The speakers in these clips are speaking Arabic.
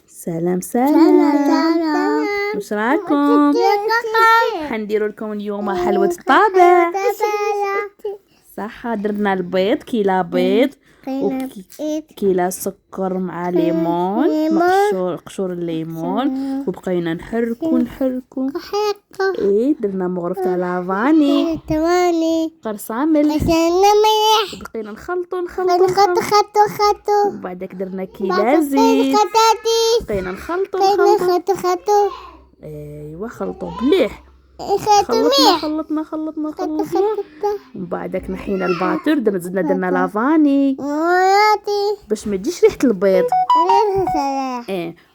سلام سلام سلام، سلام. واش راكم؟ حنديروا لكم اليوم حلوة الطابع. صح، درنا البيض، كيلا بيض وكيلا سكر مع ليمون، قشور الليمون، وبقينا نحركو درنا مغرف تاع لافاني، قرصة ملح، بقينا نخلطو وبعدك درنا كيلا زيت، بقينا نخلطو ايوا خلطو مليح، خلطنا ومن بعدك نحينا الباتر، درنا لافاني باش ما تجيش ريحه البيض.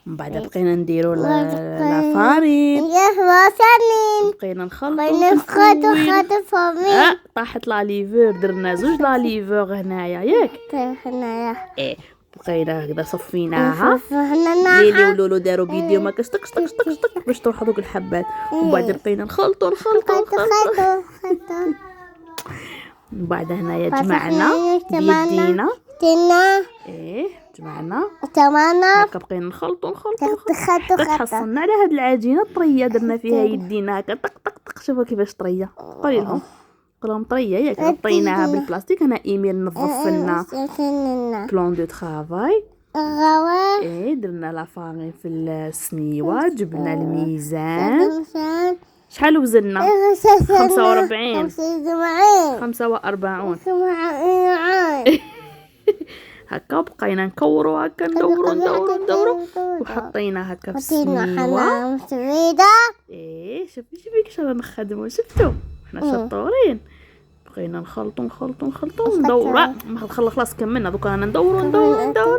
من بعد بقينا نديرو لافارين، بقينا نخلطو طاحت لاليفور، درنا 2 لاليفور هنايا ياك، بقينا هكذا صفيناها، ليلي ولولو داروا بيديهم هكا شطك باش تروح هذوك الحبات، ومن بعد بقينا نخلطو من بعد هنايا جمعنا بيدينا، جمعنا هكا بقينا نخلطو حتى تحصلنا على هاد العجينه طريه، درنا فيها يدينا هكا طق شوفوا كيفاش طريه، قولي لهم طريه ياك، غطيناها بالبلاستيك. هنا ايميل نظف لنا بلون دو ترافاي، درنا لافارين في السنيوه، جبنا الميزان، شحال وزننا؟ 45 هكا، بقينا نكورو هكا، ندورو وحطينا هكا في السنيوه. شوفي كيش رانا نخدمو، شفتو حنا شطورين. بقينا نخلطو ندورو، خلاص كملنا، دوكا رانا ندورو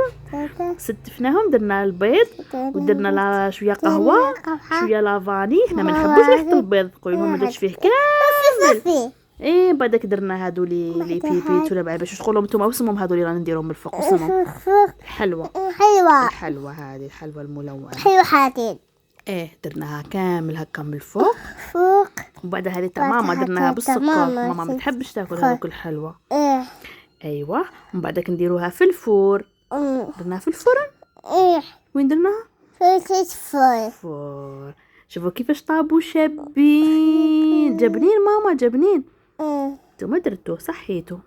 ستفناهم، درنا البيض ودرنا شويه قهوه شويه لافاني، حنا ما نحبوش ريحه البيض، قولهم ما درتش فيه كامل. بعدك درنا هادو لي بيبيت ولا باش تقولوا نتوما واسمهم هادو اللي رانا نديرهم من الفوق، واسمهم الحلوه هذه الحلوه الملونه، حاطين درناها كامل هكا من الفوق. وبعد هذه تاع ماما درناها بالسكر، ماما ما تحبش تاكل هذوك الحلوه. ايوا، ومن بعدك نديروها في الفور، درناها في الفرن. وين درناها؟ في الفور. شوفوا كيفاش طابو شابين، جابنين ماما، جابنين. نتوما درتوه صحيتو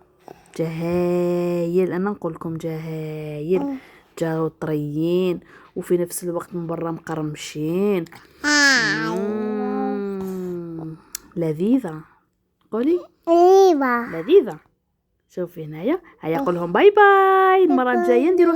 جهايل، انا نقول لكم جهايل، جاو طريين وفي نفس الوقت من برا مقرمشين. لذيذه، قولي لذيذه. شوفي هنايا، هيا قولهم باي باي، المره الجايه نديرو